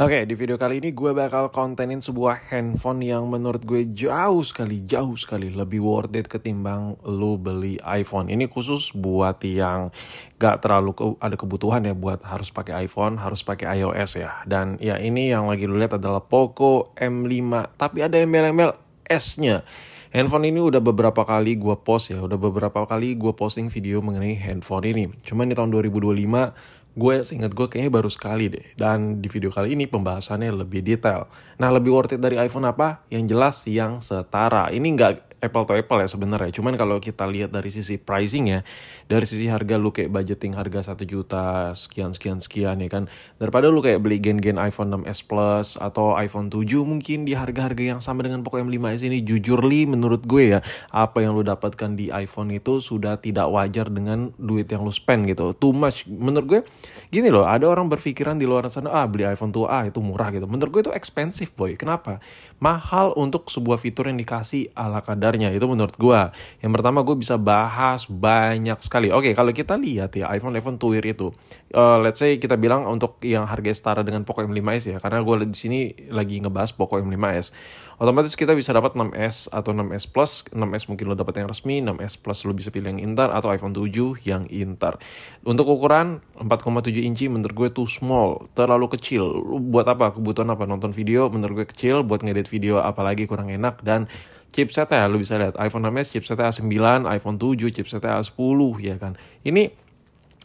Oke, di video kali ini gue bakal kontenin sebuah handphone yang menurut gue jauh sekali lebih worth it ketimbang lu beli iPhone. Ini khusus buat yang gak terlalu ada kebutuhan ya buat harus pakai iPhone, harus pakai iOS ya. Dan ya ini yang lagi lu lihat adalah Poco M5, tapi ada embel-embel S-nya. Handphone ini udah beberapa kali gue post ya, udah beberapa kali gue posting video mengenai handphone ini. Cuman di tahun 2025, seingat gue kayaknya baru sekali deh. Dan di video kali ini pembahasannya lebih detail. Nah, lebih worth it dari iPhone apa? Yang jelas yang setara. Ini nggak apple to apple ya sebenarnya. Cuman kalau kita lihat dari sisi pricing ya, dari sisi harga lu kayak budgeting harga 1 juta sekian ya kan. Daripada lu kayak beli gen-gen iPhone 6s Plus atau iPhone 7 mungkin di harga-harga yang sama dengan Poco M5s ini, jujur li menurut gue ya, apa yang lu dapatkan di iPhone itu sudah tidak wajar dengan duit yang lu spend gitu. Too much menurut gue. Gini loh, ada orang berpikiran di luar sana, beli iPhone tuh itu murah gitu. Menurut gue itu expensive boy. Kenapa? Mahal untuk sebuah fitur yang dikasih ala kadarnya. Itu menurut gue. Yang pertama gue bisa bahas banyak sekali. Oke, kalau kita lihat ya iPhone Twir itu, let's say kita bilang untuk yang harga setara dengan Poco M5s ya, karena gue di sini lagi ngebahas Poco M5s. Otomatis kita bisa dapat 6s atau 6s Plus. 6s mungkin lo dapat yang resmi, 6s Plus lo bisa pilih yang intar, atau iPhone 7 yang intar. Untuk ukuran 4,7 inci menurut gue too small, terlalu kecil. Buat apa? Kebutuhan apa? Nonton video menurut gue kecil, buat ngedit video apalagi kurang enak. Dan chipsetnya lu bisa lihat iPhone 6s chipsetnya A9, iPhone 7 chipsetnya A10 ya kan. Ini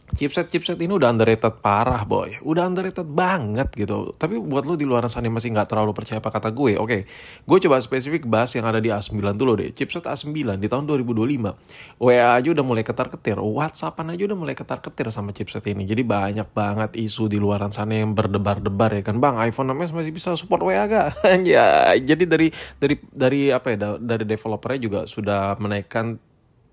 chipset ini udah underrated parah boy, udah underrated banget gitu. Tapi buat lu di luar sana masih nggak terlalu percaya apa kata gue, oke, gue coba spesifik bahas yang ada di A9 dulu deh. Chipset A9 di tahun 2025, WA aja udah mulai ketar-ketir, WhatsAppan aja udah mulai ketar-ketir sama chipset ini. Jadi banyak banget isu di luar sana yang berdebar-debar ya kan, bang iPhone 6s masih bisa support WA gak? Ya, jadi dari apa ya, dari developernya juga sudah menaikkan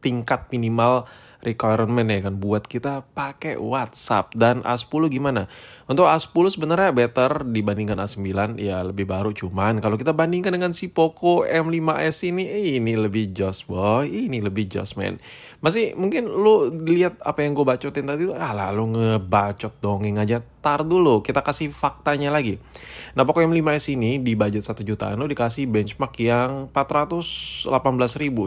tingkat minimal requirement ya kan buat kita pakai WhatsApp. Dan A10 gimana? Untuk A10 sebenarnya better dibandingkan A9, ya lebih baru, cuman kalau kita bandingkan dengan si Poco M5s ini lebih jos boy, ini lebih jos man. Masih mungkin lu lihat apa yang gue bacotin tadi, lu ngebacot dongeng aja. Tar dulu, kita kasih faktanya lagi. Nah, Poco M5s ini di budget 1 jutaan lu dikasih benchmark yang 418.000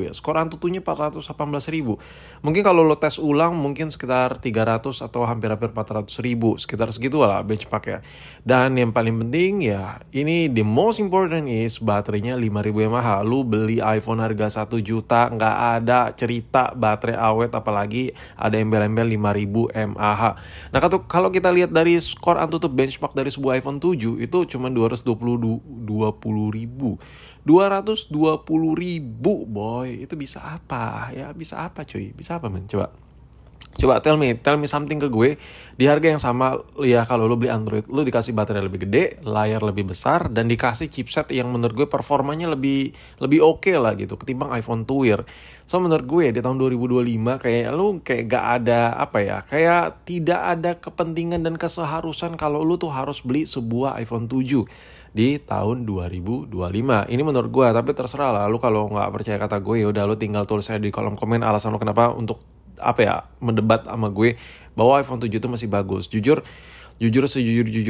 ya. Skor Antutunya 418.000. Mungkin kalau lo tes ulang mungkin sekitar 300 atau hampir-hampir 400.000, sekitar segitu lah benchmark ya. Dan yang paling penting ya, ini the most important is baterainya 5.000 mAh. Lu beli iPhone harga 1 juta nggak ada cerita baterai awet, apalagi ada embel-embel 5.000 mAh. Nah, kalau kita lihat dari skor Antutu benchmark dari sebuah iPhone 7 itu cuma 220.000 boy. Itu bisa apa ya, bisa apa cuy, bisa apa men? Coba tell me something ke gue. Di harga yang sama ya, kalau lu beli Android, lu dikasih baterai lebih gede, layar lebih besar, dan dikasih chipset yang menurut gue performanya lebih oke lah gitu ketimbang iPhone Twir. So menurut gue di tahun 2025 kayak lu kayak gak ada apa ya, kayak tidak ada kepentingan dan keseharusan kalau lu tuh harus beli sebuah iPhone 7 di tahun 2025. Ini menurut gue, tapi terserah lah lu. Kalau nggak percaya kata gue, ya udah lu tinggal tulis aja di kolom komen alasan lu kenapa untuk apa ya, mendebat sama gue bahwa iPhone 7 itu masih bagus. Jujur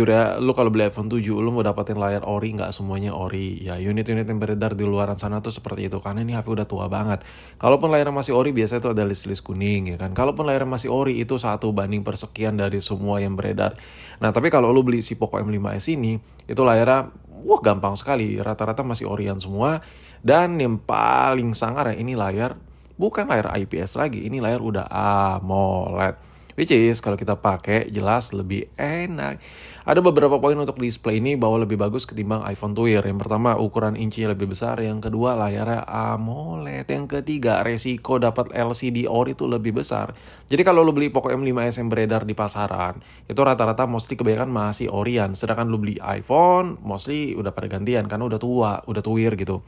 ya, lu kalau beli iPhone 7 lu mau dapetin layar ori, nggak semuanya ori ya. Unit-unit yang beredar di luaran sana tuh seperti itu, karena ini HP udah tua banget. Kalaupun layarnya masih ori, biasanya tuh ada list-list kuning ya kan. Kalaupun layarnya masih ori, itu 1/persekian dari semua yang beredar. Nah, tapi kalau lu beli si Poco M5s ini, itu layarnya gampang sekali, rata-rata masih orian semua. Dan yang paling sangar ya, ini layar bukan layar IPS lagi, ini layar udah AMOLED. Which is kalau kita pakai jelas lebih enak. Ada beberapa poin untuk display ini bahwa lebih bagus ketimbang iPhone Twir. Yang pertama, ukuran incinya lebih besar. Yang kedua, layarnya AMOLED. Yang ketiga, resiko dapat LCD ori itu lebih besar. Jadi kalau lu beli Poco M5s yang beredar di pasaran, itu rata-rata mostly kebanyakan masih orian. Sedangkan lu beli iPhone, mostly udah pada gantian karena udah tua, udah Twir gitu.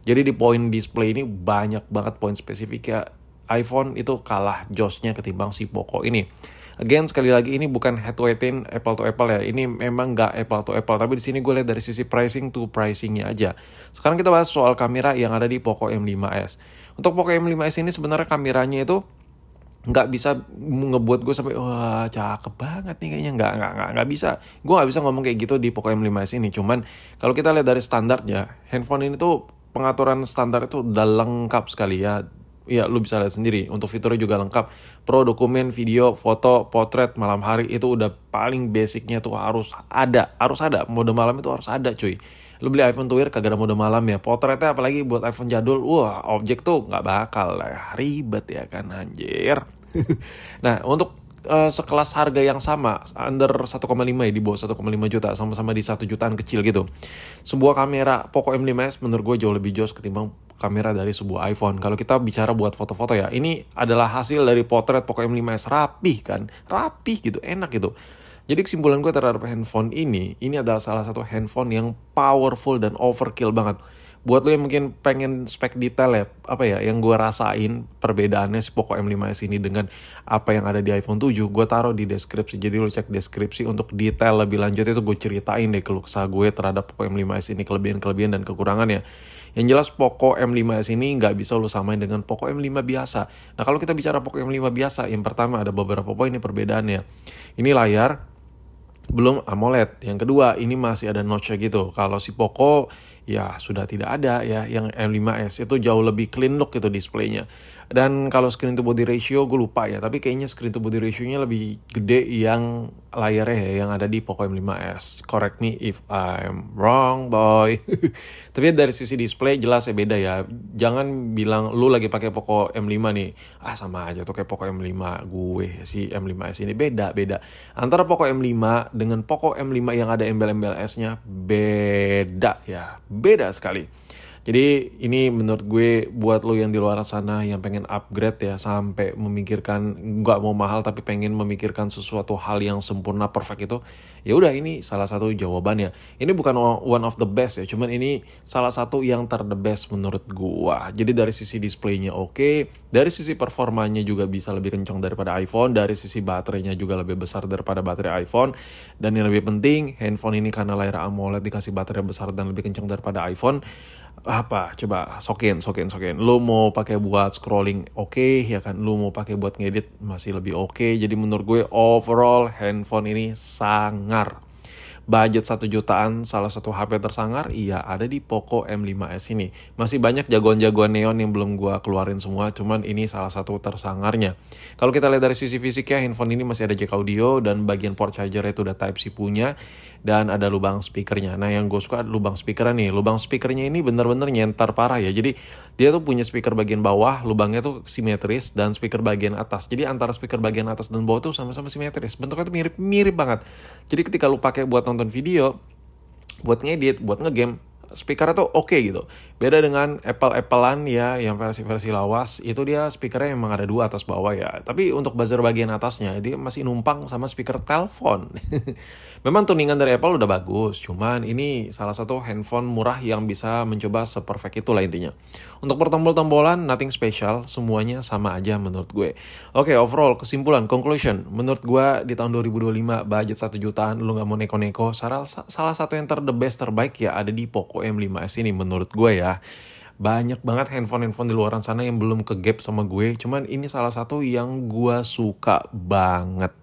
Jadi di poin display ini banyak banget poin spesifik ya. iPhone itu kalah josnya ketimbang si Poco ini. Again, sekali lagi ini bukan head to headin apple to apple ya. Ini memang nggak apple to apple, tapi di sini gue lihat dari sisi pricing to pricingnya aja. Sekarang kita bahas soal kamera yang ada di Poco M5s. Untuk Poco M5s ini sebenarnya kameranya itu nggak bisa ngebuat gue sampai wah cakep banget nih kayaknya, nggak bisa. Gue nggak bisa ngomong kayak gitu di Poco M5s ini. Cuman kalau kita lihat dari standarnya, handphone ini tuh pengaturan standar itu udah lengkap sekali ya. Ya lu bisa lihat sendiri, untuk fiturnya juga lengkap. Pro, dokumen, video, foto, potret, malam hari itu udah paling basicnya tuh harus ada. Mode malam itu harus ada cuy. Lu beli iPhone Twir kagak ada mode malam ya. Potretnya apalagi buat iPhone jadul, wah objek tuh nggak bakal lah, ribet ya kan anjir. Nah untuk sekelas harga yang sama, under 1,5 ya, di bawah 1,5 juta, sama-sama di 1 jutaan kecil gitu. Sebuah kamera Poco M5s menurut gue jauh lebih jos ketimbang kamera dari sebuah iPhone. Kalau kita bicara buat foto-foto ya, ini adalah hasil dari potret Poco M5s, rapih kan, rapih gitu, enak gitu. Jadi kesimpulan gue terhadap handphone ini adalah salah satu handphone yang powerful dan overkill banget. Buat lo yang mungkin pengen spek detail ya, apa ya, yang gue rasain perbedaannya si Poco M5s ini dengan apa yang ada di iPhone 7, gue taruh di deskripsi. Jadi lo cek deskripsi untuk detail lebih lanjut, itu gue ceritain deh keluh kesah gue terhadap Poco M5s ini, kelebihan-kelebihan dan kekurangannya. Yang jelas Poco M5s ini nggak bisa lo samain dengan Poco M5 biasa. Nah kalau kita bicara Poco M5 biasa, yang pertama ada beberapa poin ini perbedaannya. Ini layar belum AMOLED. Yang kedua, ini masih ada notch-nya gitu. Kalau si Poco ya sudah tidak ada ya. Yang M5s itu jauh lebih clean look gitu displaynya. Dan kalau screen to body ratio gue lupa ya, tapi kayaknya screen to body ratio-nya lebih gede yang layarnya ya, yang ada di Poco M5s. Correct me if I'm wrong, boy. Tapi dari sisi display jelas ya beda ya. Jangan bilang lu lagi pakai Poco M5 nih, sama aja tuh kayak Poco M5 gue si M5s ini. Beda. Antara Poco M5 dengan Poco M5 yang ada embel-embel S-nya beda ya. Beda sekali. Jadi ini menurut gue buat lo yang di luar sana yang pengen upgrade ya, sampai memikirkan nggak mau mahal tapi pengen memikirkan sesuatu hal yang sempurna perfect itu, ya udah ini salah satu jawabannya. Ini bukan one of the best ya, cuman ini salah satu yang the best menurut gue. Jadi dari sisi displaynya oke, dari sisi performanya juga bisa lebih kencang daripada iPhone, dari sisi baterainya juga lebih besar daripada baterai iPhone, dan yang lebih penting handphone ini karena layar AMOLED dikasih baterai besar dan lebih kencang daripada iPhone. Apa coba sokin lu mau pakai buat scrolling oke, ya kan, lu mau pakai buat ngedit masih lebih oke. Jadi menurut gue overall handphone ini sangar. Budget 1 jutaan, salah satu HP tersangar, iya ada di Poco M5s ini. Masih banyak jagoan-jagoan neon yang belum gua keluarin semua, cuman ini salah satu tersangarnya. Kalau kita lihat dari sisi fisiknya, handphone ini masih ada jack audio, dan bagian port charger itu udah Type-C punya, dan ada lubang speakernya. Nah yang gue suka lubang speakernya nih, lubang speakernya ini bener-bener nyentar parah ya. Jadi dia tuh punya speaker bagian bawah, lubangnya tuh simetris, dan speaker bagian atas. Jadi antara speaker bagian atas dan bawah tuh sama-sama simetris, bentuknya tuh mirip banget. Jadi ketika lu pakai buat nonton video, buat ngedit, buat ngegame, speakernya tuh oke gitu. Beda dengan Apple-Applean ya, yang versi-versi lawas, itu dia speakernya memang ada 2 atas bawah ya. Tapi untuk buzzer bagian atasnya, dia masih numpang sama speaker telepon. Memang tuningan dari Apple udah bagus, cuman ini salah satu handphone murah yang bisa mencoba seperfect itulah intinya. Untuk pertombol-tombolan, nothing special, semuanya sama aja menurut gue. Oke, overall, kesimpulan, conclusion, menurut gue di tahun 2025, budget 1 jutaan, lu gak mau neko-neko, salah satu yang the best, terbaik ya ada di Poco M5s ini menurut gue ya. Banyak banget handphone di luaran sana yang belum ke gap sama gue, cuman ini salah satu yang gue suka banget.